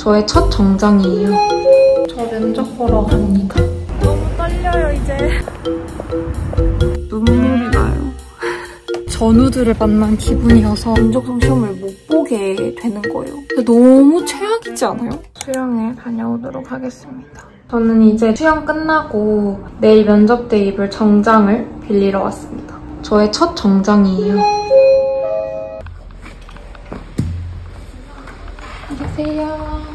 저의 첫 정장이에요. 저 면접 보러 갑니다. 너무 떨려요, 이제. 눈물이 나요. 전우들을 만난 기분이어서 면접성 시험을 못 보게 되는 거예요. 근데 너무 최악이지 않아요? 수영에 다녀오도록 하겠습니다. 저는 이제 수영 끝나고 내일 면접대 입을 정장을 빌리러 왔습니다. 저의 첫 정장이에요. 안녕하세요.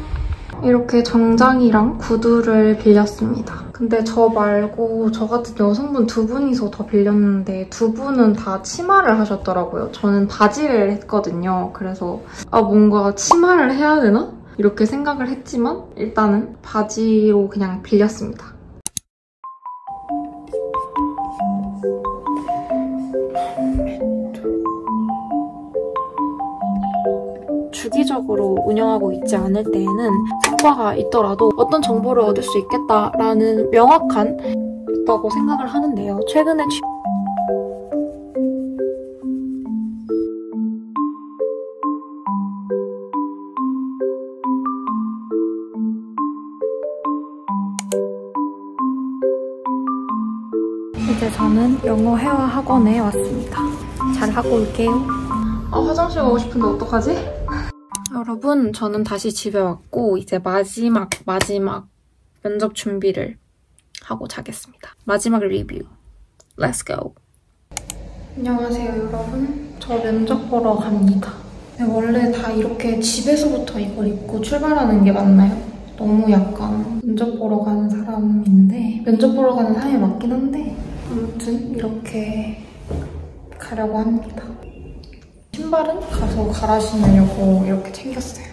이렇게 정장이랑 구두를 빌렸습니다. 근데 저 말고 저 같은 여성분 두 분이서 더 빌렸는데 두 분은 다 치마를 하셨더라고요. 저는 바지를 했거든요. 그래서 뭔가 치마를 해야 되나? 이렇게 생각을 했지만 일단은 바지로 그냥 빌렸습니다. 주기적으로 운영하고 있지 않을 때에는 성과가 있더라도 어떤 정보를 얻을 수 있겠다라는 명확한 있다고 생각을 하는데요. 최근에 이제 저는 영어 회화 학원에 왔습니다. 잘 하고 올게요. 화장실 가고 싶은데 어떡하지? 여러분, 저는 다시 집에 왔고 이제 마지막 면접 준비를 하고 자겠습니다. 마지막 리뷰. Let's go. 안녕하세요, 여러분. 저 면접 보러 갑니다. 원래 다 이렇게 집에서부터 이걸 입고 출발하는 게 맞나요? 너무 약간 면접 보러 가는 사람인데 면접 보러 가는 사람이 맞긴 한데 아무튼 이렇게 가려고 합니다. 신발은 가서 갈아 신으려고 이렇게 챙겼어요.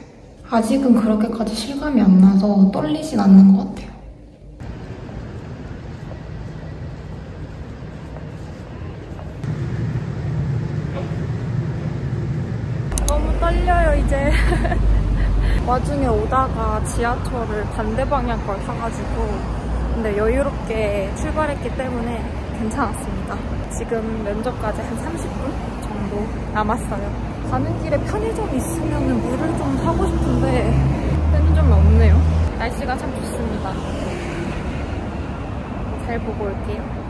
아직은 그렇게까지 실감이 안 나서 떨리진 않는 것 같아요. 너무 떨려요, 이제. 와중에 오다가 지하철을 반대 방향 걸 타가지고 근데 여유롭게 출발했기 때문에 괜찮았습니다. 지금 면접까지 한 30분? 정도 남았어요. 가는 길에 편의점 있으면 물을 좀 사고 싶은데 편의점이 없네요. 날씨가 참 좋습니다. 잘 보고 올게요.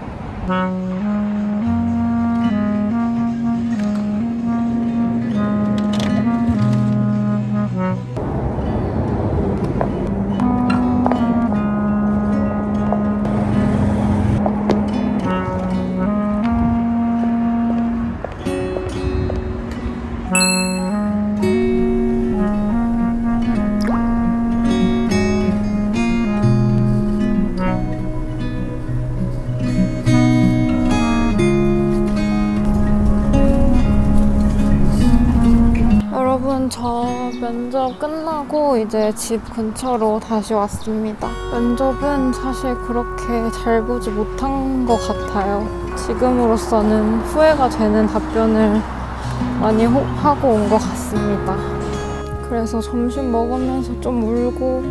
저 면접 끝나고 이제 집 근처로 다시 왔습니다. 면접은 사실 그렇게 잘 보지 못한 것 같아요. 지금으로서는 후회가 되는 답변을 많이 하고 온 것 같습니다. 그래서 점심 먹으면서 좀 울고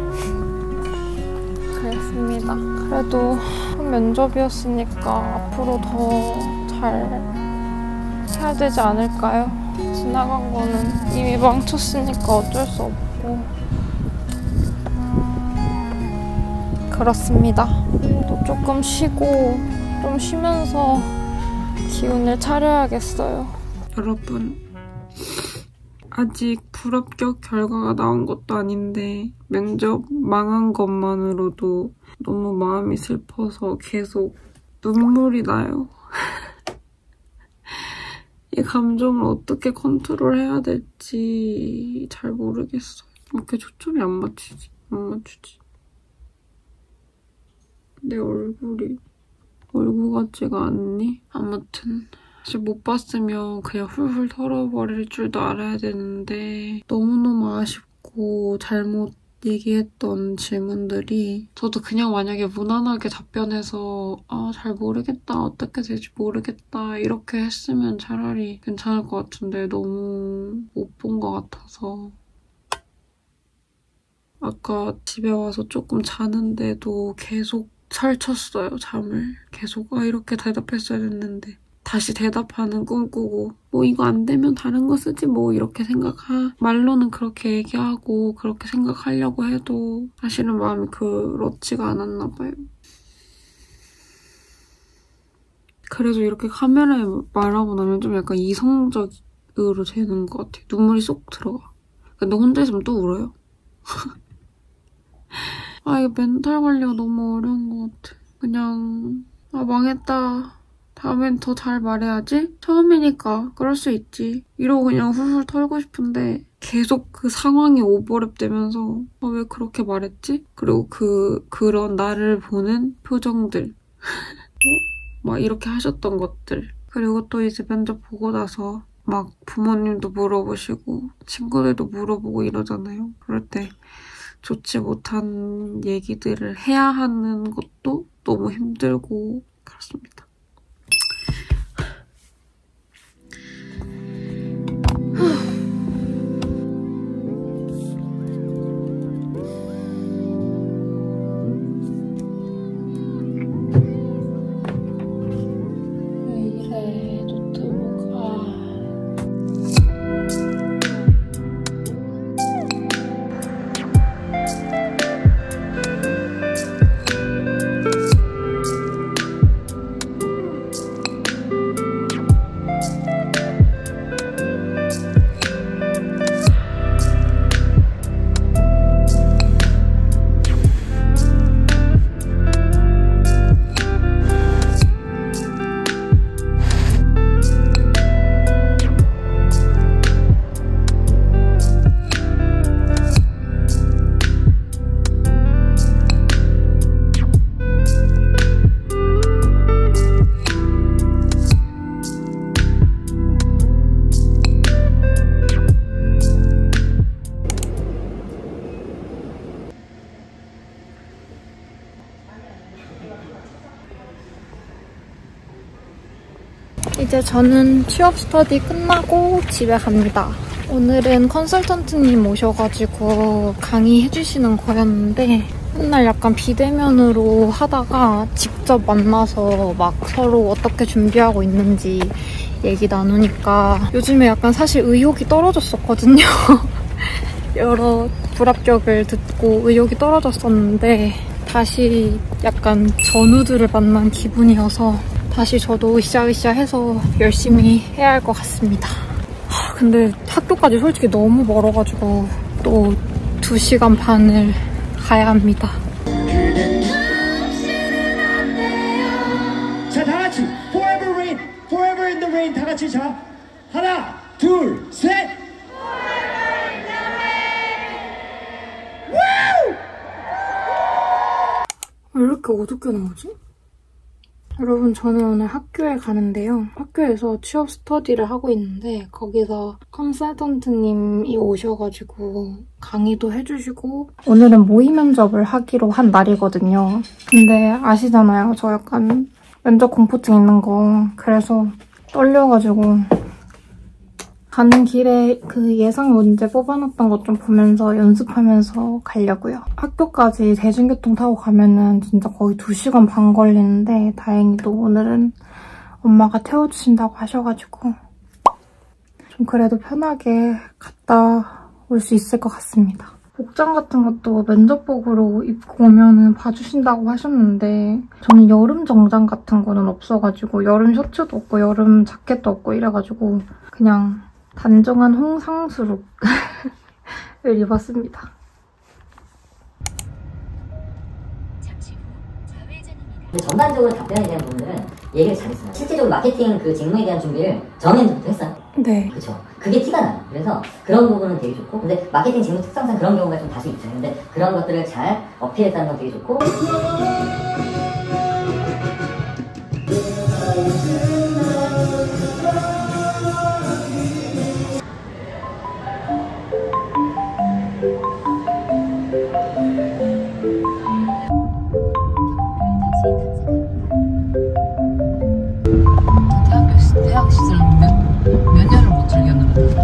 그랬습니다. 그래도 면접이었으니까 앞으로 더 잘 해야 되지 않을까요? 지나간 거는 이미 망쳤으니까 어쩔 수 없고 그렇습니다. 또 조금 쉬고 좀 쉬면서 기운을 차려야겠어요. 여러분, 아직 불합격 결과가 나온 것도 아닌데 면접 망한 것만으로도 너무 마음이 슬퍼서 계속 눈물이 나요. 이 감정을 어떻게 컨트롤해야 될지 잘 모르겠어요. 왜 이렇게 초점이 안 맞추지? 내 얼굴이 얼굴 같지가 않니? 아무튼 사실 못 봤으면 그냥 훌훌 털어버릴 줄도 알아야 되는데 너무너무 아쉽고 잘못 얘기했던 질문들이 저도 그냥 만약에 무난하게 답변해서 잘 모르겠다, 어떻게 될지 모르겠다 이렇게 했으면 차라리 괜찮을 것 같은데 너무 못 본 것 같아서 아까 집에 와서 조금 자는데도 계속 설쳤어요, 잠을. 계속 이렇게 대답했어야 됐는데 다시 대답하는 꿈꾸고 뭐 이거 안 되면 다른 거 쓰지 뭐 이렇게 말로는 그렇게 얘기하고 그렇게 생각하려고 해도 사실은 마음이 그렇지가 않았나 봐요. 그래서 이렇게 카메라에 말하고 나면 좀 약간 이성적으로 되는 것 같아요. 눈물이 쏙 들어가. 근데 혼자 있으면 또 울어요. 아, 이거 멘탈 관리가 너무 어려운 것 같아. 그냥 아, 망했다. 다음엔 더 잘 말해야지? 처음이니까 그럴 수 있지. 이러고 그냥 훌훌 털고 싶은데 계속 그 상황이 오버랩 되면서 아, 왜 그렇게 말했지? 그리고 그런 나를 보는 표정들. 막 이렇게 하셨던 것들. 그리고 또 이제 면접 보고 나서 막 부모님도 물어보시고 친구들도 물어보고 이러잖아요. 그럴 때 좋지 못한 얘기들을 해야 하는 것도 너무 힘들고 그렇습니다. 왜 이래 노트북아. 이제 저는 취업 스터디 끝나고 집에 갑니다. 오늘은 컨설턴트님 오셔가지고 강의해주시는 거였는데 맨날 약간 비대면으로 하다가 직접 만나서 막 서로 어떻게 준비하고 있는지 얘기 나누니까 요즘에 약간 사실 의욕이 떨어졌었거든요. 여러 불합격을 듣고 의욕이 떨어졌었는데 다시 약간 전우들을 만난 기분이어서 다시 저도 으쌰으쌰 해서 열심히 해야 할 것 같습니다. 근데 학교까지 솔직히 너무 멀어가지고 또 2시간 반을 가야 합니다. 자, 다 같이 Forever Rain, Forever in the Rain 다 같이 자 하나, 둘, 셋. Forever in the Rain. 와우! 왜 이렇게 어둡게 나오지? 여러분, 저는 오늘 학교에 가는데요. 학교에서 취업 스터디를 하고 있는데 거기서 컨설턴트님이 오셔가지고 강의도 해주시고 오늘은 모의 면접을 하기로 한 날이거든요. 근데 아시잖아요. 저 약간 면접 공포증 있는 거. 그래서 떨려가지고 가는 길에 그 예상 문제 뽑아놨던 것 좀 보면서 연습하면서 가려고요. 학교까지 대중교통 타고 가면은 진짜 거의 2시간 반 걸리는데 다행히도 오늘은 엄마가 태워주신다고 하셔가지고 좀 그래도 편하게 갔다 올 수 있을 것 같습니다. 복장 같은 것도 면접복으로 입고 오면은 봐주신다고 하셨는데 저는 여름 정장 같은 거는 없어가지고 여름 셔츠도 없고 여름 자켓도 없고 이래가지고 그냥 단정한 홍상수룩을 입었습니다. 근데 전반적으로 답변에 대한 부분들은 얘기를 잘했어요. 실제적으로 마케팅 그 직무에 대한 준비를 전에부터 했어요. 네. 그렇죠. 그게 티가 나요. 그래서 그런 부분은 되게 좋고, 근데 마케팅 직무 특성상 그런 경우가 좀 다수 있죠. 근데 그런 것들을 잘 어필했다는 건 되게 좋고. 대학 시절 몇 년을 못 즐겼는데?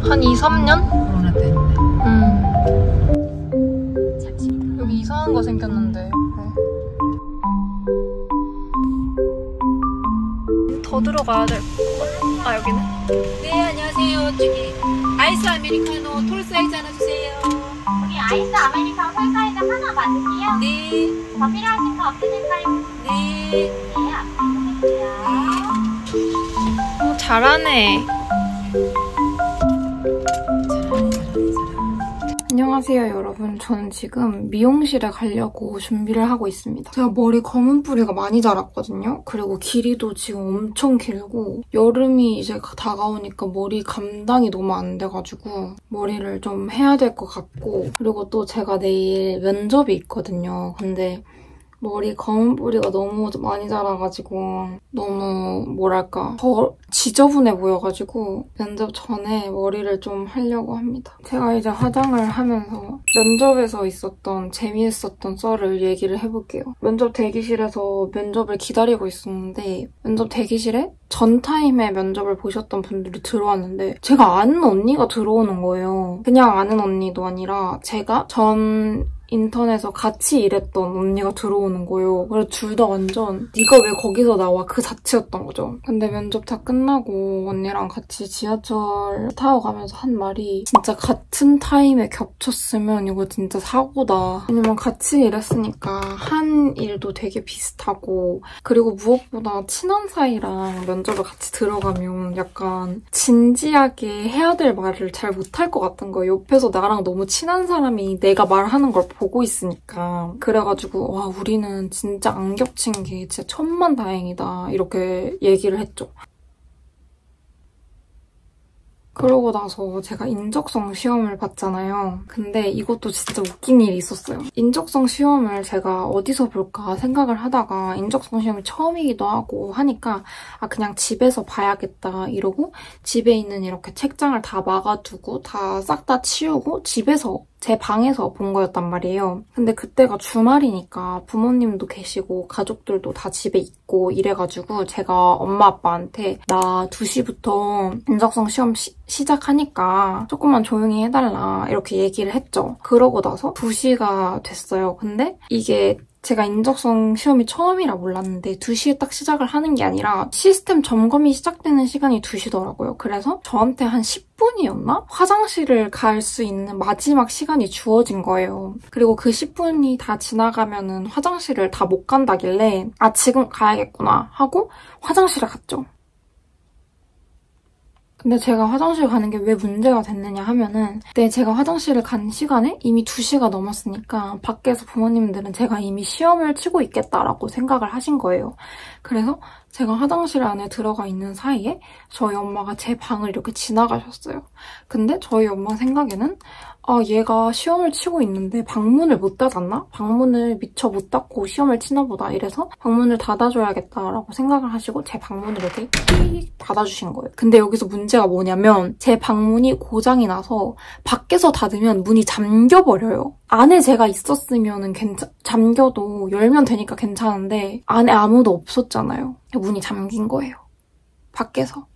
한 2, 3년? 코로나 때문에. 여기 이상한 거 생겼는데 옆에. 어디로 가야 될까? 아, 여기네. 네, 안녕하세요. 저기 아이스 아메리카노 톨 사이즈 하나 주세요. 여기 아이스 아메리카노 톨 사이즈 하나 맞으세요? 네. 더 필요하신 거 없으실까요? 네. 네, 앞으로 볼게요. 잘하네. 안녕하세요 여러분. 저는 지금 미용실에 가려고 준비를 하고 있습니다. 제가 머리 검은 뿌리가 많이 자랐거든요. 그리고 길이도 지금 엄청 길고 여름이 이제 다가오니까 머리 감당이 너무 안 돼가지고 머리를 좀 해야 될 것 같고, 그리고 또 제가 내일 면접이 있거든요. 근데 머리 검은 뿌리가 너무 많이 자라가지고 너무 뭐랄까 더 지저분해 보여가지고 면접 전에 머리를 좀 하려고 합니다. 제가 이제 화장을 하면서 면접에서 있었던 재미있었던 썰을 얘기를 해볼게요. 면접 대기실에서 면접을 기다리고 있었는데 면접 대기실에 전 타임에 면접을 보셨던 분들이 들어왔는데 제가 아는 언니가 들어오는 거예요. 그냥 아는 언니도 아니라 제가 전 인턴에서 같이 일했던 언니가 들어오는 거예요. 그래서 둘 다 완전 네가 왜 거기서 나와? 그 자체였던 거죠. 근데 면접 다 끝나고 언니랑 같이 지하철 타고 가면서 한 말이 진짜 같은 타임에 겹쳤으면 이거 진짜 사고다. 왜냐면 같이 일했으니까 한 일도 되게 비슷하고, 그리고 무엇보다 친한 사이랑 면접을 같이 들어가면 약간 진지하게 해야 될 말을 잘 못할 것 같은 거예요. 옆에서 나랑 너무 친한 사람이 내가 말하는 걸 보고 있으니까. 그래가지고 와, 우리는 진짜 안 겹친 게 진짜 천만다행이다 이렇게 얘기를 했죠. 그러고 나서 제가 인적성 시험을 봤잖아요. 근데 이것도 진짜 웃긴 일이 있었어요. 인적성 시험을 제가 어디서 볼까 생각을 하다가 인적성 시험이 처음이기도 하고 하니까 아, 그냥 집에서 봐야겠다 이러고 집에 있는 이렇게 책장을 다 막아두고 다 싹 다 치우고 집에서 제 방에서 본 거였단 말이에요. 근데 그때가 주말이니까 부모님도 계시고 가족들도 다 집에 있고 이래가지고 제가 엄마 아빠한테 나 2시부터 인적성 시험 시작하니까 조금만 조용히 해달라 이렇게 얘기를 했죠. 그러고 나서 2시가 됐어요. 근데 이게 제가 인적성 시험이 처음이라 몰랐는데 2시에 딱 시작을 하는 게 아니라 시스템 점검이 시작되는 시간이 2시더라고요. 그래서 저한테 한 10분이었나? 화장실을 갈 수 있는 마지막 시간이 주어진 거예요. 그리고 그 10분이 다 지나가면은 화장실을 다 못 간다길래 아, 지금 가야겠구나 하고 화장실에 갔죠. 근데 제가 화장실 가는 게 왜 문제가 됐느냐 하면은 그때 제가 화장실을 간 시간에 이미 2시가 넘었으니까 밖에서 부모님들은 제가 이미 시험을 치고 있겠다라고 생각을 하신 거예요. 그래서 제가 화장실 안에 들어가 있는 사이에 저희 엄마가 제 방을 이렇게 지나가셨어요. 근데 저희 엄마 생각에는 아, 얘가 시험을 치고 있는데 방문을 못 닫았나? 방문을 미처 못 닫고 시험을 치나 보다 이래서 방문을 닫아줘야겠다라고 생각을 하시고 제 방문을 이렇게 끼익 닫아주신 거예요. 근데 여기서 문제가 뭐냐면 제 방문이 고장이 나서 밖에서 닫으면 문이 잠겨버려요. 안에 제가 있었으면 잠겨도 열면 되니까 괜찮은데 안에 아무도 없었잖아요. 문이 잠긴 거예요. 밖에서.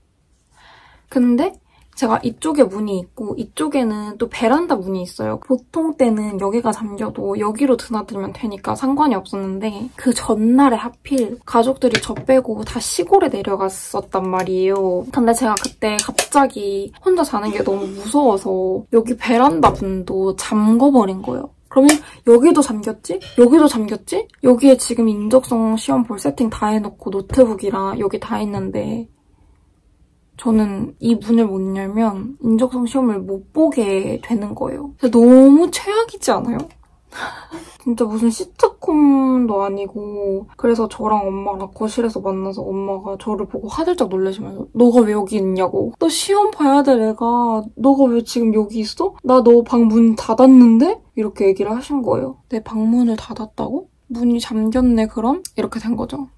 근데 제가 이쪽에 문이 있고 이쪽에는 또 베란다 문이 있어요. 보통 때는 여기가 잠겨도 여기로 드나들면 되니까 상관이 없었는데 그 전날에 하필 가족들이 저 빼고 다 시골에 내려갔었단 말이에요. 근데 제가 그때 갑자기 혼자 자는 게 너무 무서워서 여기 베란다 문도 잠궈버린 거예요. 그러면 여기도 잠겼지? 여기도 잠겼지? 여기에 지금 인적성 시험 볼 세팅 다 해놓고 노트북이랑 여기 다 있는데 저는 이 문을 못 열면 인적성 시험을 못 보게 되는 거예요. 너무 최악이지 않아요? 진짜 무슨 시트콤도 아니고. 그래서 저랑 엄마랑 거실에서 만나서 엄마가 저를 보고 화들짝 놀라시면서 너가 왜 여기 있냐고. 너 시험 봐야 될 애가 너가 왜 지금 여기 있어? 나 너 방 문 닫았는데? 이렇게 얘기를 하신 거예요. 내 방문을 닫았다고? 문이 잠겼네 그럼? 이렇게 된 거죠.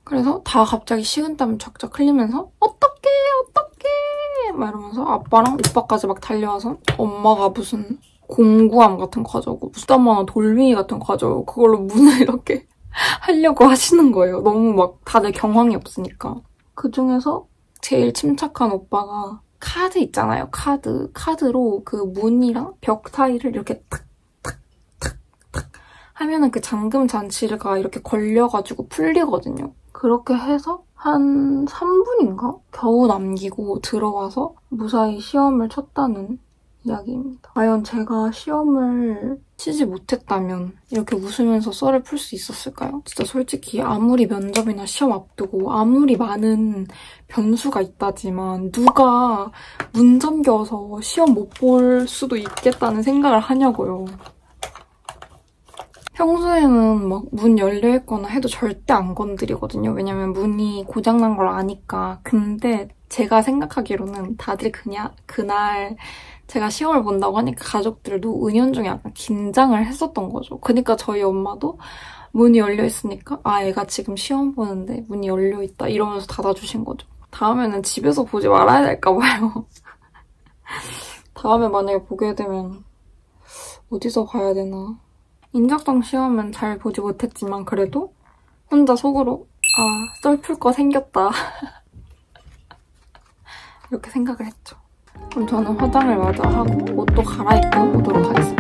그래서 다 갑자기 식은땀 쫙쫙 흘리면서 어떡해 막 이러면서 아빠랑 오빠까지 막 달려와서 엄마가 무슨 공구함 같은 거 가져오고 무슨 돌멩이 같은 거 가져오고 그걸로 문을 이렇게 하려고 하시는 거예요. 너무 막 다들 경황이 없으니까. 그중에서 제일 침착한 오빠가 카드 있잖아요. 카드로 그 문이랑 벽 사이를 이렇게 탁탁탁탁 하면은 그 잠금 장치가 이렇게 걸려가지고 풀리거든요. 그렇게 해서 한 3분인가? 겨우 남기고 들어와서 무사히 시험을 쳤다는 이야기입니다. 과연 제가 시험을 치지 못했다면 이렇게 웃으면서 썰을 풀 수 있었을까요? 진짜 솔직히 아무리 면접이나 시험 앞두고 아무리 많은 변수가 있다지만 누가 문 잠겨서 시험 못 볼 수도 있겠다는 생각을 하냐고요. 평소에는 막 문 열려있거나 해도 절대 안 건드리거든요. 왜냐면 문이 고장난 걸 아니까. 근데 제가 생각하기로는 다들 그냥 그날 제가 시험을 본다고 하니까 가족들도 은연중에 약간 긴장을 했었던 거죠. 그러니까 저희 엄마도 문이 열려있으니까 아, 애가 지금 시험 보는데 문이 열려있다 이러면서 닫아주신 거죠. 다음에는 집에서 보지 말아야 될까 봐요. 다음에 만약에 보게 되면 어디서 봐야 되나. 인적성 시험은 잘 보지 못했지만 그래도 혼자 속으로 아, 썰 풀 거 생겼다. 이렇게 생각을 했죠. 그럼 저는 화장을 마저 하고 옷도 갈아입고 오도록 하겠습니다.